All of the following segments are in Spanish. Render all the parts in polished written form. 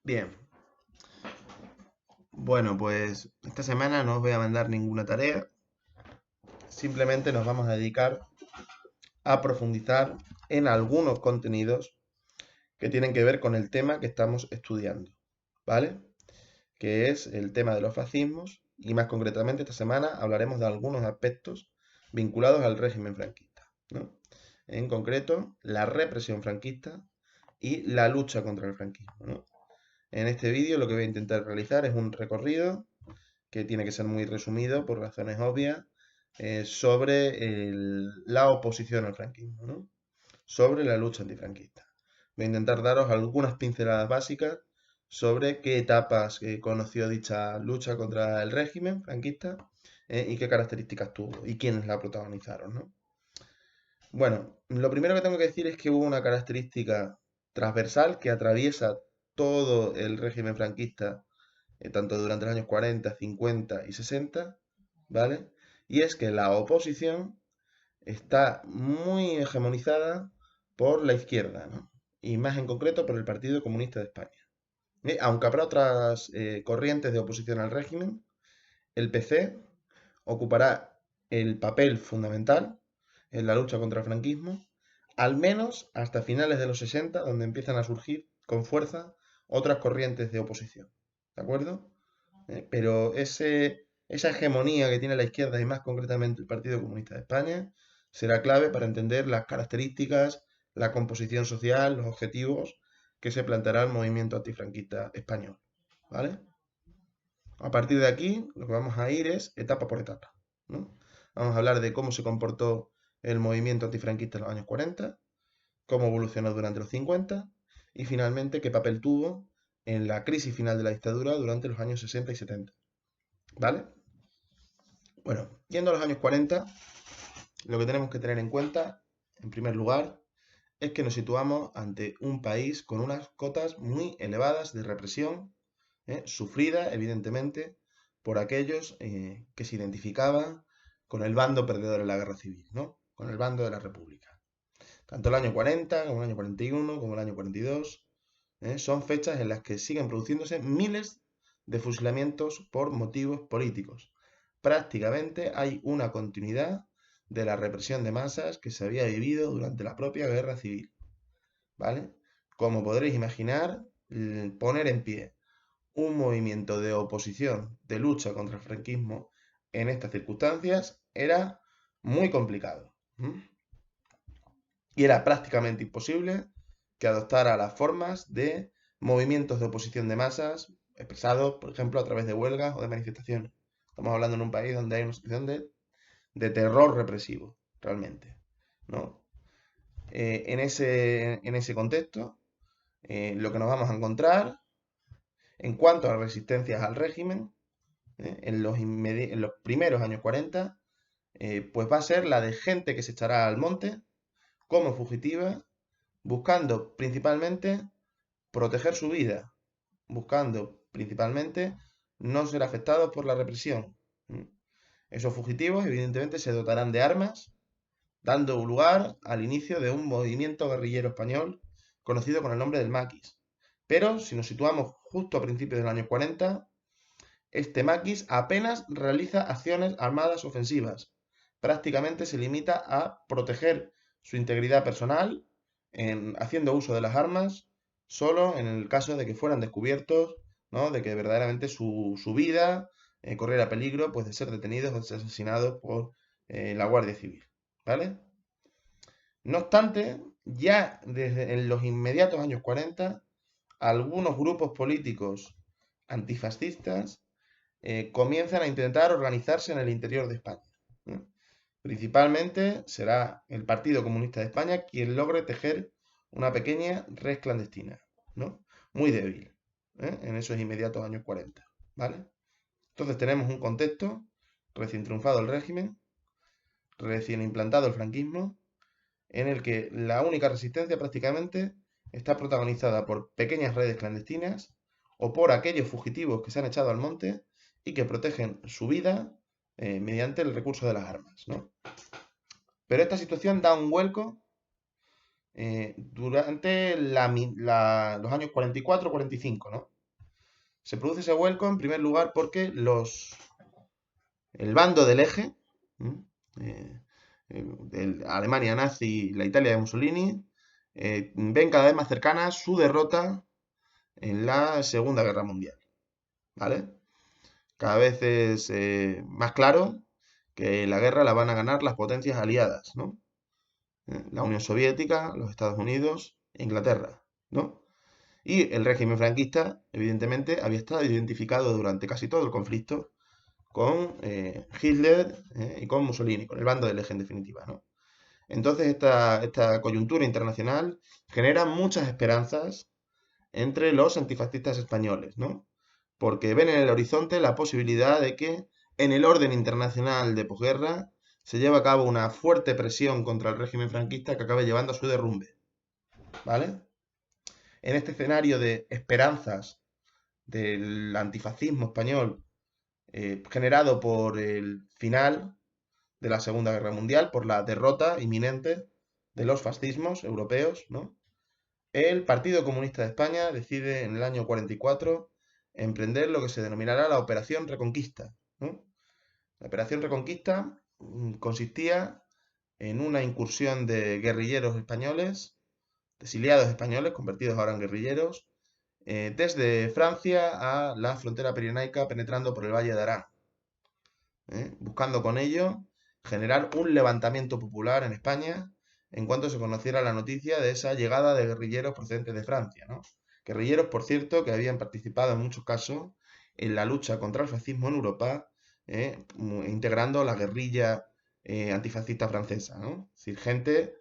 Bien, bueno, pues esta semana no os voy a mandar ninguna tarea, simplemente nos vamos a dedicar a profundizar en algunos contenidos que tienen que ver con el tema que estamos estudiando, ¿vale? Que es el tema de los fascismos y más concretamente esta semana hablaremos de algunos aspectos vinculados al régimen franquista, ¿no? En concreto, la represión franquista y la lucha contra el franquismo, ¿no? En este vídeo lo que voy a intentar realizar es un recorrido que tiene que ser muy resumido por razones obvias, sobre la oposición al franquismo, ¿no? Sobre la lucha antifranquista. Voy a intentar daros algunas pinceladas básicas sobre qué etapas conoció dicha lucha contra el régimen franquista y qué características tuvo y quiénes la protagonizaron, ¿no? Bueno, lo primero que tengo que decir es que hubo una característica transversal que atraviesa todo el régimen franquista tanto durante los años 40, 50 y 60, ¿vale? Y es que la oposición está muy hegemonizada por la izquierda, ¿no? Y más en concreto por el Partido Comunista de España. Aunque habrá otras corrientes de oposición al régimen, el PC ocupará el papel fundamental en la lucha contra el franquismo, al menos hasta finales de los 60, donde empiezan a surgir con fuerza otras corrientes de oposición. ¿De acuerdo? Pero esa hegemonía que tiene la izquierda y más concretamente el Partido Comunista de España será clave para entender las características, la composición social, los objetivos que se planteará el movimiento antifranquista español. ¿Vale? A partir de aquí, lo que vamos a ir es etapa por etapa, ¿no? Vamos a hablar de cómo se comportó el movimiento antifranquista en los años 40, cómo evolucionó durante los 50 y finalmente qué papel tuvo en la crisis final de la dictadura durante los años 60 y 70. ¿Vale? Bueno, yendo a los años 40, lo que tenemos que tener en cuenta, en primer lugar, es que nos situamos ante un país con unas cotas muy elevadas de represión, sufrida, evidentemente, por aquellos que se identificaban con el bando perdedor en la guerra civil, ¿no? Con el bando de la República. Tanto el año 40, como el año 41, como el año 42, son fechas en las que siguen produciéndose miles de fusilamientos por motivos políticos. Prácticamente hay una continuidad de la represión de masas que se había vivido durante la propia guerra civil, ¿vale? Como podréis imaginar, poner en pie un movimiento de oposición, de lucha contra el franquismo en estas circunstancias era muy complicado. Y era prácticamente imposible que adoptara las formas de movimientos de oposición de masas expresados, por ejemplo, a través de huelgas o de manifestaciones. Estamos hablando en un país donde hay una situación de terror represivo, realmente, ¿no? En ese contexto, lo que nos vamos a encontrar en cuanto a resistencias al régimen, en los primeros años 40, pues va a ser la de gente que se echará al monte como fugitiva, buscando principalmente proteger su vida, buscando principalmente no ser afectados por la represión. Esos fugitivos, evidentemente, se dotarán de armas, dando lugar al inicio de un movimiento guerrillero español conocido con el nombre del Maquis. Pero si nos situamos justo a principios del año 40, este Maquis apenas realiza acciones armadas ofensivas. Prácticamente se limita a proteger su integridad personal haciendo uso de las armas solo en el caso de que fueran descubiertos, ¿no? De que verdaderamente su vida corriera peligro pues, de ser detenidos o de ser asesinados por la Guardia Civil. ¿Vale? No obstante, ya desde en los inmediatos años 40, algunos grupos políticos antifascistas comienzan a intentar organizarse en el interior de España, ¿no? Principalmente será el Partido Comunista de España quien logre tejer una pequeña red clandestina, ¿no? Muy débil, en esos inmediatos años 40, ¿vale? Entonces tenemos un contexto, recién triunfado el régimen, recién implantado el franquismo, en el que la única resistencia prácticamente está protagonizada por pequeñas redes clandestinas o por aquellos fugitivos que se han echado al monte y que protegen su vida mediante el recurso de las armas, ¿no? Pero esta situación da un vuelco durante los años 44-45, ¿no? Se produce ese vuelco en primer lugar porque el bando del eje, eh, Alemania nazi y la Italia de Mussolini, ven cada vez más cercana su derrota en la Segunda Guerra Mundial. ¿Vale? Cada vez es más claro que la guerra la van a ganar las potencias aliadas, ¿no? La Unión Soviética, los Estados Unidos e Inglaterra, ¿no? Y el régimen franquista, evidentemente, había estado identificado durante casi todo el conflicto con Hitler y con Mussolini, con el bando del eje en definitiva, ¿no? Entonces esta coyuntura internacional genera muchas esperanzas entre los antifascistas españoles, ¿no? Porque ven en el horizonte la posibilidad de que en el orden internacional de posguerra se lleve a cabo una fuerte presión contra el régimen franquista que acabe llevando a su derrumbe, ¿vale? En este escenario de esperanzas del antifascismo español generado por el final de la Segunda Guerra Mundial, por la derrota inminente de los fascismos europeos, ¿no? El Partido Comunista de España decide en el año 44 emprender lo que se denominará la Operación Reconquista, ¿no? La Operación Reconquista consistía en una incursión de guerrilleros españoles, de exiliados españoles convertidos ahora en guerrilleros, desde Francia a la frontera pirenaica penetrando por el Valle de Arán, buscando con ello generar un levantamiento popular en España en cuanto se conociera la noticia de esa llegada de guerrilleros procedentes de Francia, ¿no? Guerrilleros, por cierto, que habían participado en muchos casos en la lucha contra el fascismo en Europa, integrando la guerrilla antifascista francesa, ¿no? Es decir, gente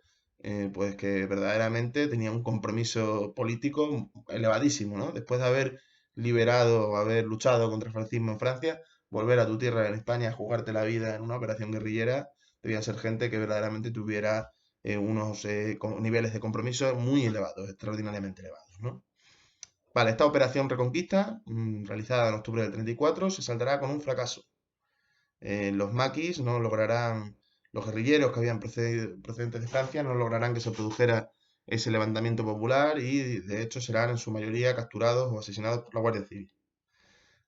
pues que verdaderamente tenía un compromiso político elevadísimo, ¿no? Después de haber liberado, haber luchado contra el fascismo en Francia, volver a tu tierra en España a jugarte la vida en una operación guerrillera, debían ser gente que verdaderamente tuviera unos niveles de compromiso muy elevados, extraordinariamente elevados, ¿no? Vale, esta operación Reconquista, realizada en octubre del 34, se saldará con un fracaso. Los maquis no lograrán, los guerrilleros que habían procedentes de Francia no lograrán que se produjera ese levantamiento popular y de hecho serán en su mayoría capturados o asesinados por la Guardia Civil.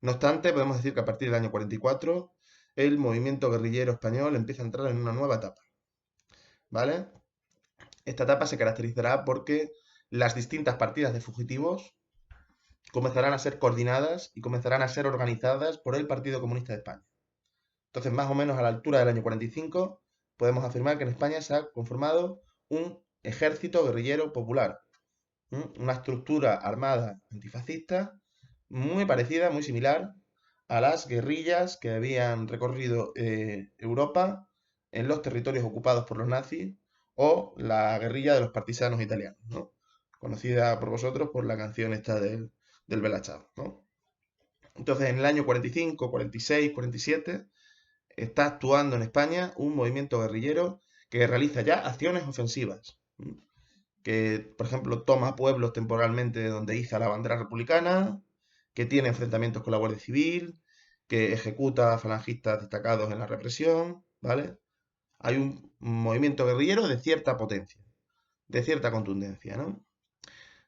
No obstante, podemos decir que a partir del año 44 el movimiento guerrillero español empieza a entrar en una nueva etapa, ¿vale? Esta etapa se caracterizará porque las distintas partidas de fugitivos comenzarán a ser coordinadas y comenzarán a ser organizadas por el Partido Comunista de España. Entonces, más o menos a la altura del año 45, podemos afirmar que en España se ha conformado un ejército guerrillero popular, una estructura armada antifascista muy parecida, muy similar a las guerrillas que habían recorrido Europa en los territorios ocupados por los nazis o la guerrilla de los partisanos italianos, ¿no? Conocida por vosotros por la canción esta del Bella Ciao, ¿no? Entonces, en el año 45, 46, 47, está actuando en España un movimiento guerrillero que realiza ya acciones ofensivas, que, por ejemplo, toma pueblos temporalmente donde iza la bandera republicana, que tiene enfrentamientos con la Guardia Civil, que ejecuta a falangistas destacados en la represión, ¿vale? Hay un movimiento guerrillero de cierta potencia, de cierta contundencia, ¿no?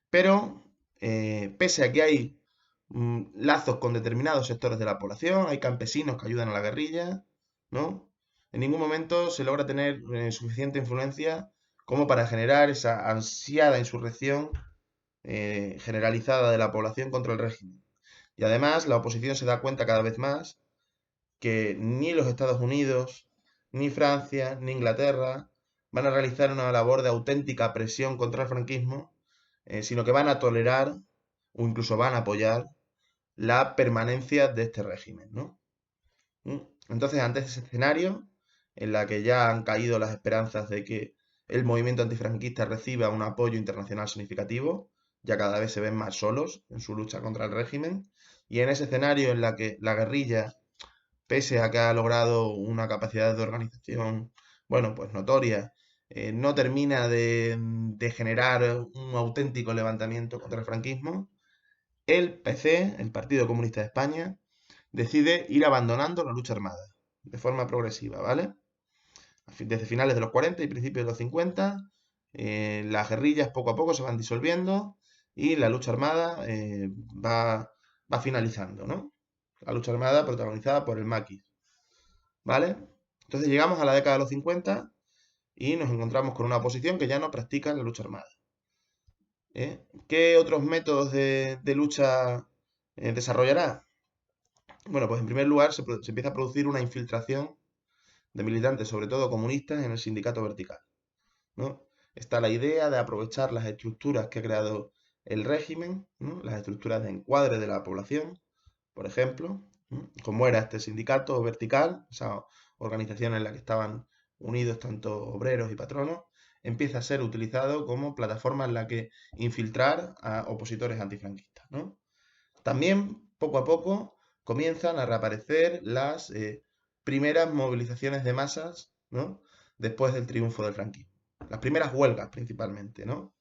Pero, pese a que hay lazos con determinados sectores de la población, hay campesinos que ayudan a la guerrilla, ¿no? En ningún momento se logra tener suficiente influencia como para generar esa ansiada insurrección generalizada de la población contra el régimen. Y además la oposición se da cuenta cada vez más que ni los Estados Unidos, ni Francia, ni Inglaterra van a realizar una labor de auténtica presión contra el franquismo, sino que van a tolerar o incluso van a apoyar la permanencia de este régimen, ¿no? Entonces, ante ese escenario, en la que ya han caído las esperanzas de que el movimiento antifranquista reciba un apoyo internacional significativo, ya cada vez se ven más solos en su lucha contra el régimen, y en ese escenario en la que la guerrilla, pese a que ha logrado una capacidad de organización, bueno, pues notoria, no termina de generar un auténtico levantamiento contra el franquismo, el PC, el Partido Comunista de España, decide ir abandonando la lucha armada de forma progresiva, ¿vale? Desde finales de los 40 y principios de los 50, las guerrillas poco a poco se van disolviendo y la lucha armada va va finalizando, ¿no? La lucha armada protagonizada por el maquis, ¿vale? Entonces llegamos a la década de los 50 y nos encontramos con una oposición que ya no practica la lucha armada. ¿Qué otros métodos de lucha desarrollará? Bueno, pues en primer lugar se empieza a producir una infiltración de militantes, sobre todo comunistas, en el sindicato vertical, ¿no? Está la idea de aprovechar las estructuras que ha creado el régimen, ¿no? Las estructuras de encuadre de la población, por ejemplo, ¿no? Como era este sindicato vertical, esa organización en la que estaban unidos tanto obreros y patronos, empieza a ser utilizado como plataforma en la que infiltrar a opositores antifranquistas, ¿no? También, poco a poco, comienzan a reaparecer las primeras movilizaciones de masas, ¿no? Después del triunfo del franquismo. Las primeras huelgas, principalmente, ¿no?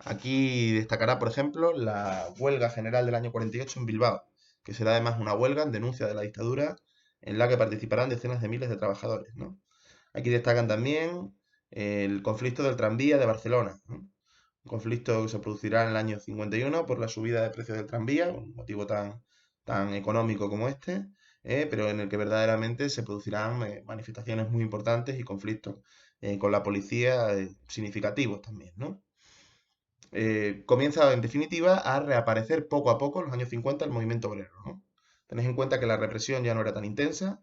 Aquí destacará, por ejemplo, la huelga general del año 48 en Bilbao, que será además una huelga en denuncia de la dictadura en la que participarán decenas de miles de trabajadores, ¿no? Aquí destacan también el conflicto del tranvía de Barcelona, ¿no? Un conflicto que se producirá en el año 51 por la subida de precios del tranvía, un motivo tan económico como este, pero en el que verdaderamente se producirán manifestaciones muy importantes y conflictos con la policía significativos también, ¿no? Comienza en definitiva a reaparecer poco a poco en los años 50 el movimiento obrero, ¿no? Tenéis en cuenta que la represión ya no era tan intensa,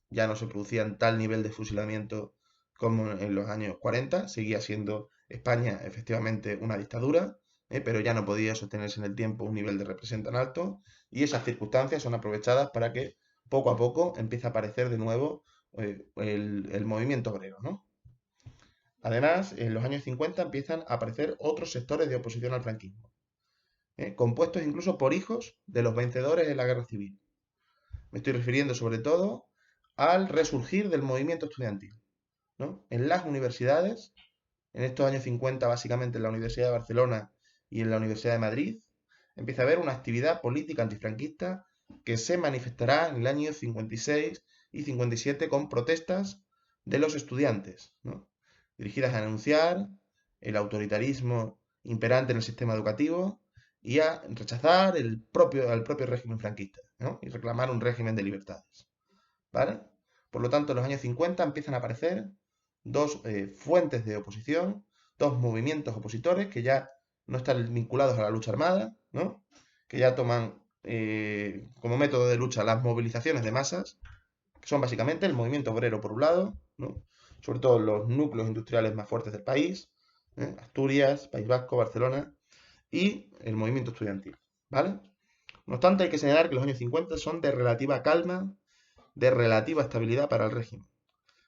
ya no se producía en tal nivel de fusilamiento como en los años 40, seguía siendo España efectivamente una dictadura, pero ya no podía sostenerse en el tiempo un nivel de represión tan alto, y esas circunstancias son aprovechadas para que poco a poco empiece a aparecer de nuevo el movimiento obrero, ¿no? Además, en los años 50 empiezan a aparecer otros sectores de oposición al franquismo, compuestos incluso por hijos de los vencedores en la guerra civil. Me estoy refiriendo sobre todo al resurgir del movimiento estudiantil, ¿no? En las universidades, en estos años 50 básicamente en la Universidad de Barcelona y en la Universidad de Madrid, empieza a haber una actividad política antifranquista que se manifestará en el año 56 y 57 con protestas de los estudiantes, ¿no? Dirigidas a denunciar el autoritarismo imperante en el sistema educativo y a rechazar al propio régimen franquista, ¿no? Y reclamar un régimen de libertades, ¿vale? Por lo tanto, en los años 50 empiezan a aparecer dos fuentes de oposición, dos movimientos opositores que ya no están vinculados a la lucha armada, ¿no? Que ya toman como método de lucha las movilizaciones de masas, que son básicamente el movimiento obrero por un lado, ¿no? Sobre todo los núcleos industriales más fuertes del país, Asturias, País Vasco, Barcelona, y el movimiento estudiantil, ¿vale? No obstante, hay que señalar que los años 50 son de relativa calma, de relativa estabilidad para el régimen,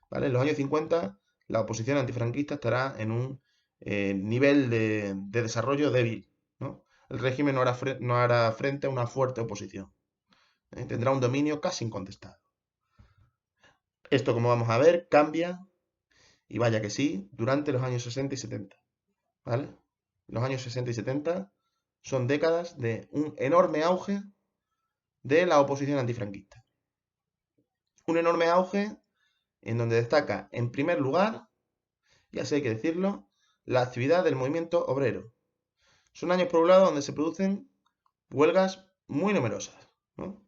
¿vale? En los años 50 la oposición antifranquista estará en un nivel de desarrollo débil, ¿no? El régimen no hará frente a una fuerte oposición, tendrá un dominio casi incontestado. Esto, como vamos a ver, cambia, y vaya que sí, durante los años 60 y 70, ¿vale? Los años 60 y 70 son décadas de un enorme auge de la oposición antifranquista. Un enorme auge en donde destaca, en primer lugar, y así hay que decirlo, la actividad del movimiento obrero. Son años, por un lado, donde se producen huelgas muy numerosas, ¿no?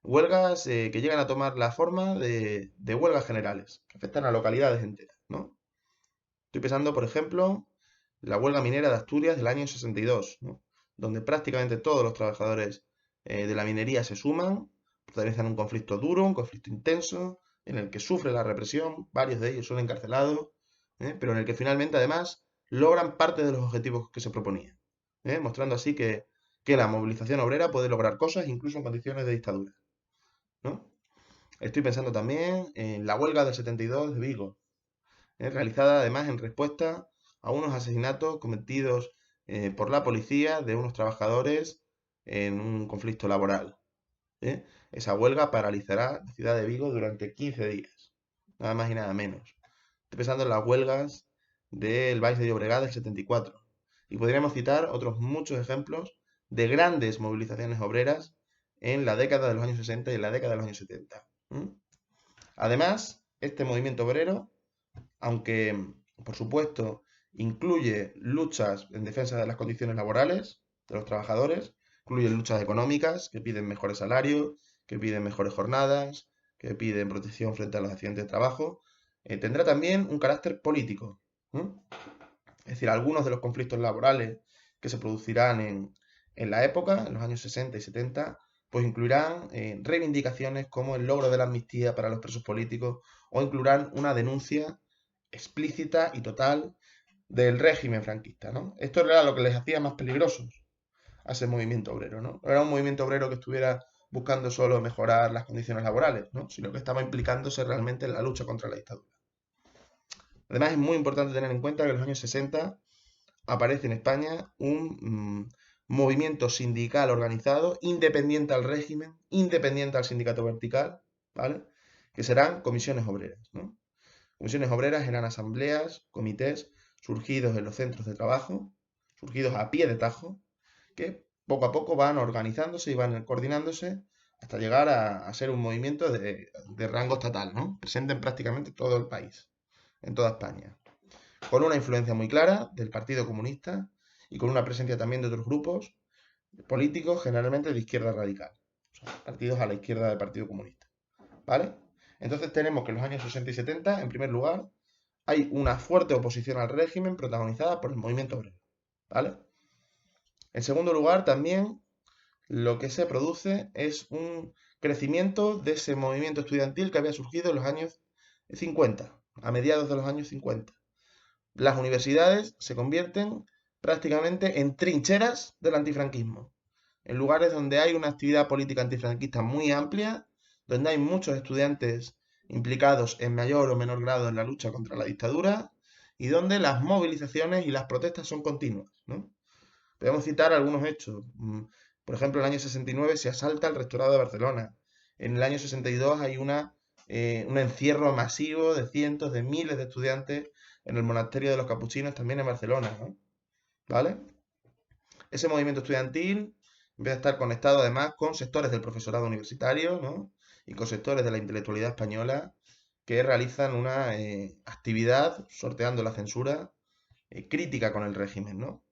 Huelgas que llegan a tomar la forma de huelgas generales, que afectan a localidades enteras, ¿no? Estoy pensando, por ejemplo, la huelga minera de Asturias del año 62, ¿no? Donde prácticamente todos los trabajadores de la minería se suman, protagonizan un conflicto duro, un conflicto intenso, en el que sufre la represión, varios de ellos son encarcelados, pero en el que finalmente además logran parte de los objetivos que se proponían, mostrando así que la movilización obrera puede lograr cosas incluso en condiciones de dictadura, ¿no? Estoy pensando también en la huelga del 72 de Vigo, realizada además en respuesta a unos asesinatos cometidos por la policía de unos trabajadores en un conflicto laboral. Esa huelga paralizará la ciudad de Vigo durante 15 días, nada más y nada menos. Estoy pensando en las huelgas del Baix de Llobregat del 74. Y podríamos citar otros muchos ejemplos de grandes movilizaciones obreras en la década de los años 60 y en la década de los años 70. Además, este movimiento obrero, aunque por supuesto incluye luchas en defensa de las condiciones laborales de los trabajadores, incluyen luchas económicas, que piden mejores salarios, que piden mejores jornadas, que piden protección frente a los accidentes de trabajo. Tendrá también un carácter político. Es decir, algunos de los conflictos laborales que se producirán en la época, en los años 60 y 70, pues incluirán reivindicaciones como el logro de la amnistía para los presos políticos o incluirán una denuncia explícita y total del régimen franquista, ¿no? Esto era lo que les hacía más peligrosos a ese movimiento obrero, ¿no? No era un movimiento obrero que estuviera buscando solo mejorar las condiciones laborales, ¿no? Sino que estaba implicándose realmente en la lucha contra la dictadura. Además, es muy importante tener en cuenta que en los años 60 aparece en España un movimiento sindical organizado, independiente al régimen, independiente al sindicato vertical, ¿vale? Que serán comisiones obreras, ¿no? Comisiones obreras eran asambleas, comités, surgidos en los centros de trabajo, surgidos a pie de tajo, que poco a poco van organizándose y van coordinándose hasta llegar a ser un movimiento de rango estatal, ¿no? Presente en prácticamente todo el país, en toda España, con una influencia muy clara del Partido Comunista y con una presencia también de otros grupos políticos, generalmente de izquierda radical, o sea, partidos a la izquierda del Partido Comunista, ¿vale? Entonces tenemos que en los años 60 y 70, en primer lugar, hay una fuerte oposición al régimen protagonizada por el movimiento obrero, ¿vale? En segundo lugar, también lo que se produce es un crecimiento de ese movimiento estudiantil que había surgido en los años 50, a mediados de los años 50. Las universidades se convierten prácticamente en trincheras del antifranquismo, en lugares donde hay una actividad política antifranquista muy amplia, donde hay muchos estudiantes implicados en mayor o menor grado en la lucha contra la dictadura y donde las movilizaciones y las protestas son continuas, ¿no? Podemos citar algunos hechos. Por ejemplo, en el año 69 se asalta el rectorado de Barcelona. En el año 62 hay un encierro masivo de cientos de miles de estudiantes en el monasterio de los capuchinos, también en Barcelona, ¿no? ¿Vale? Ese movimiento estudiantil empieza a estar conectado además con sectores del profesorado universitario, ¿no? Y con sectores de la intelectualidad española que realizan una actividad sorteando la censura crítica con el régimen, ¿no?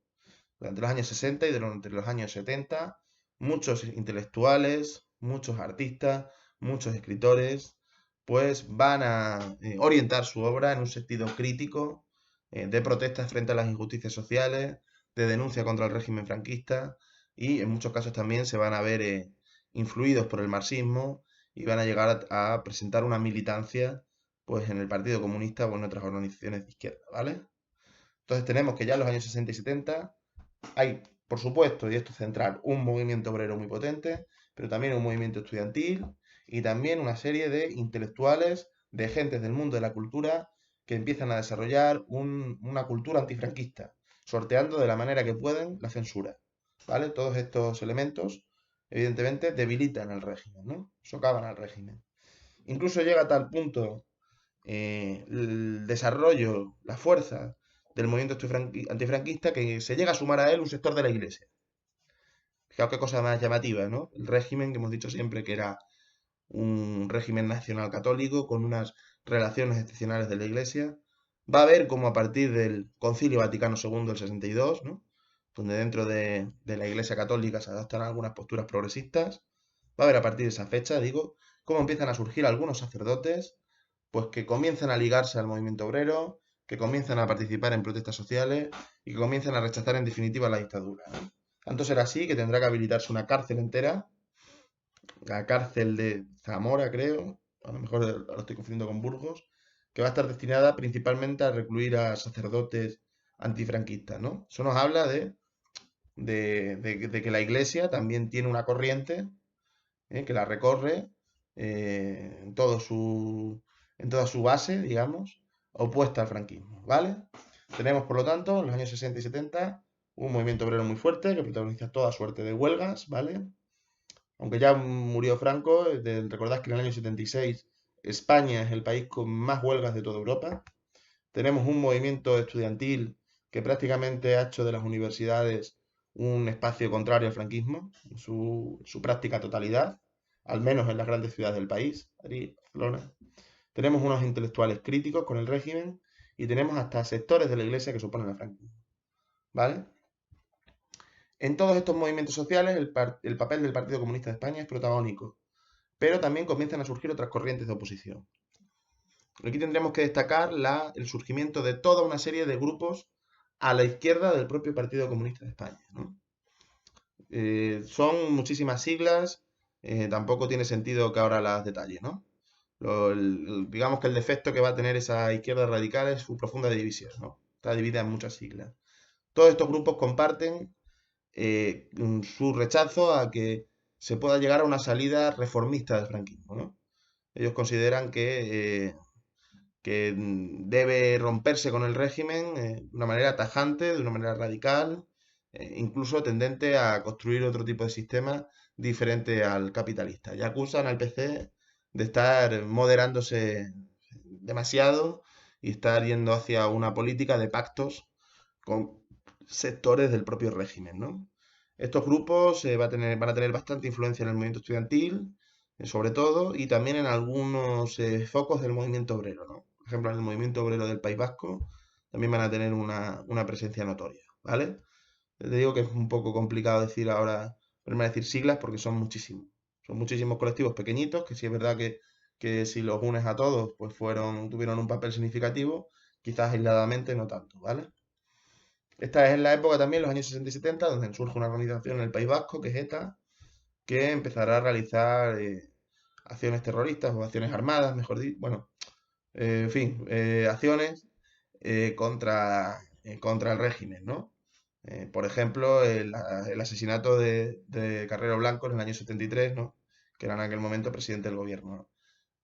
Durante los años 60 y durante los años 70, muchos intelectuales, muchos artistas, muchos escritores, pues van a orientar su obra en un sentido crítico, de protestas frente a las injusticias sociales, de denuncia contra el régimen franquista y en muchos casos también se van a ver influidos por el marxismo y van a llegar a presentar una militancia pues en el Partido Comunista o en otras organizaciones de izquierda, ¿vale? Entonces tenemos que ya en los años 60 y 70 hay, por supuesto, y esto es central, un movimiento obrero muy potente, pero también un movimiento estudiantil y también una serie de intelectuales, de gentes del mundo de la cultura que empiezan a desarrollar una cultura antifranquista, sorteando de la manera que pueden la censura. ¿Vale? Todos estos elementos, evidentemente, debilitan al régimen, ¿no? Socavan al régimen. Incluso llega a tal punto el desarrollo, la fuerza del movimiento antifranquista que se llega a sumar a él un sector de la iglesia. Fijaos qué cosa más llamativa, ¿no? El régimen que hemos dicho siempre que era un régimen nacional católico con unas relaciones excepcionales de la iglesia. Va a ver cómo a partir del Concilio Vaticano II del 62, ¿no? Donde dentro de la iglesia católica se adoptan algunas posturas progresistas, va a ver a partir de esa fecha, digo, cómo empiezan a surgir algunos sacerdotes pues que comienzan a ligarse al movimiento obrero, que comienzan a participar en protestas sociales y que comienzan a rechazar en definitiva la dictadura, ¿no? Tanto será así que tendrá que habilitarse una cárcel entera, la cárcel de Zamora, creo, a lo mejor lo estoy confundiendo con Burgos, que va a estar destinada principalmente a recluir a sacerdotes antifranquistas, ¿no? Eso nos habla de que la iglesia también tiene una corriente que la recorre en en toda su base, digamos, opuesta al franquismo, ¿vale? Tenemos, por lo tanto, en los años 60 y 70 un movimiento obrero muy fuerte que protagoniza toda suerte de huelgas, ¿vale? Aunque ya murió Franco, recordad que en el año 76 España es el país con más huelgas de toda Europa. Tenemos un movimiento estudiantil que prácticamente ha hecho de las universidades un espacio contrario al franquismo, en su práctica totalidad, al menos en las grandes ciudades del país, Madrid, Barcelona. Tenemos unos intelectuales críticos con el régimen y tenemos hasta sectores de la iglesia que se oponen al franquismo. ¿Vale? En todos estos movimientos sociales el papel del Partido Comunista de España es protagónico, pero también comienzan a surgir otras corrientes de oposición. Aquí tendremos que destacar el surgimiento de toda una serie de grupos a la izquierda del propio Partido Comunista de España, ¿no? Son muchísimas siglas, tampoco tiene sentido que ahora las detalle, ¿no? Digamos que el defecto que va a tener esa izquierda radical es su profunda división, ¿no? Está dividida en muchas siglas. Todos estos grupos comparten su rechazo a que se pueda llegar a una salida reformista del franquismo, ¿no? Ellos consideran que debe romperse con el régimen de una manera tajante, de una manera radical, incluso tendente a construir otro tipo de sistema diferente al capitalista. Y acusan al PC de estar moderándose demasiado y estar yendo hacia una política de pactos con sectores del propio régimen, ¿no? Estos grupos van a tener bastante influencia en el movimiento estudiantil, sobre todo, y también en algunos focos del movimiento obrero, ¿no? Por ejemplo, en el movimiento obrero del País Vasco también van a tener una presencia notoria, ¿vale? Te digo que es un poco complicado decir ahora, ponerme a decir siglas porque son muchísimos. Son muchísimos colectivos pequeñitos, que sí es verdad que si los unes a todos, pues tuvieron un papel significativo, quizás aisladamente no tanto, ¿vale? Esta es la época también, los años 60 y 70, donde surge una organización en el País Vasco, que es ETA, que empezará a realizar acciones terroristas o acciones armadas, mejor dicho, bueno, en fin, acciones contra el régimen, ¿no? Por ejemplo, el asesinato de Carrero Blanco en el año 73, ¿no? Que era en aquel momento presidente del gobierno, ¿no?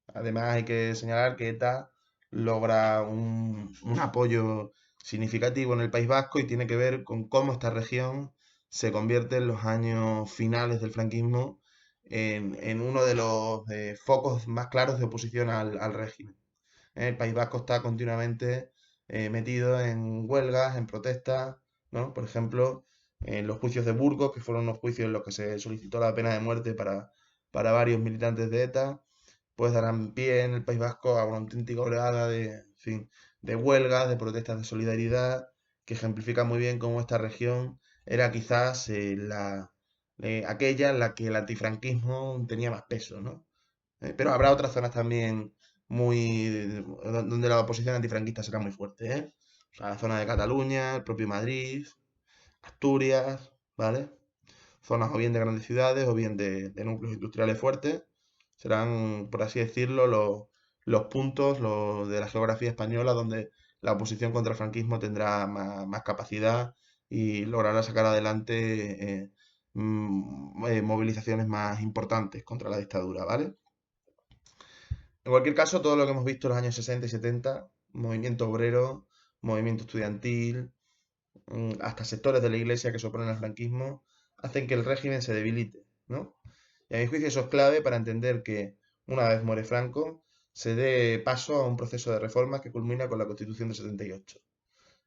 Además, hay que señalar que ETA logra un apoyo significativo en el País Vasco y tiene que ver con cómo esta región se convierte en los años finales del franquismo en uno de los focos más claros de oposición al régimen. El País Vasco está continuamente metido en huelgas, en protestas, ¿no? Por ejemplo, en los juicios de Burgos, que fueron unos juicios en los que se solicitó la pena de muerte para varios militantes de ETA, pues darán pie en el País Vasco a una auténtica oleada en fin, de huelgas, de protestas de solidaridad, que ejemplifica muy bien cómo esta región era quizás aquella en la que el antifranquismo tenía más peso, ¿no? Pero habrá otras zonas también donde la oposición antifranquista será muy fuerte, ¿eh? O sea, la zona de Cataluña, el propio Madrid, Asturias, ¿vale? Zonas o bien de grandes ciudades o bien de núcleos industriales fuertes serán, por así decirlo, los puntos de la geografía española donde la oposición contra el franquismo tendrá más capacidad y logrará sacar adelante movilizaciones más importantes contra la dictadura, ¿vale? En cualquier caso, todo lo que hemos visto en los años 60 y 70, movimiento obrero, movimiento estudiantil, hasta sectores de la iglesia que se oponen al franquismo, hacen que el régimen se debilite, ¿no? Y a mi juicio eso es clave para entender que una vez muere Franco, se dé paso a un proceso de reformas que culmina con la Constitución de 78.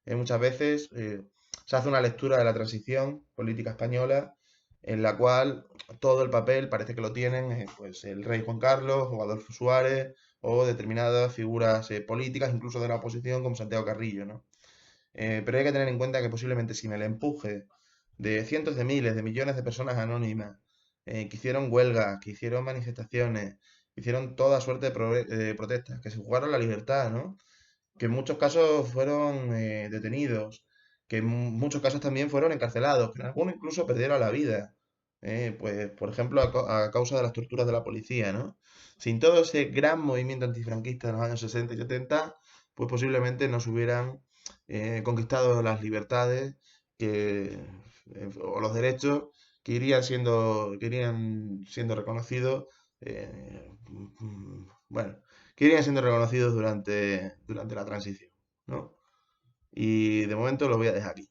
Muchas veces se hace una lectura de la transición política española en la cual todo el papel parece que lo tienen pues el rey Juan Carlos o Adolfo Suárez o determinadas figuras políticas, incluso de la oposición, como Santiago Carrillo, ¿no? Pero hay que tener en cuenta que posiblemente sin el empuje de cientos de miles, de millones de personas anónimas que hicieron huelgas, que hicieron manifestaciones, que hicieron toda suerte de protestas, que se jugaron la libertad, ¿no? Que en muchos casos fueron detenidos, que en muchos casos también fueron encarcelados, que en algunos incluso perdieron la vida, pues por ejemplo a causa de las torturas de la policía, ¿no? Sin todo ese gran movimiento antifranquista de los años 60 y 70, pues posiblemente no se hubieran conquistado las libertades o los derechos que irían siendo reconocidos, bueno, que irían siendo reconocidos durante la transición, ¿no? Y de momento lo voy a dejar aquí.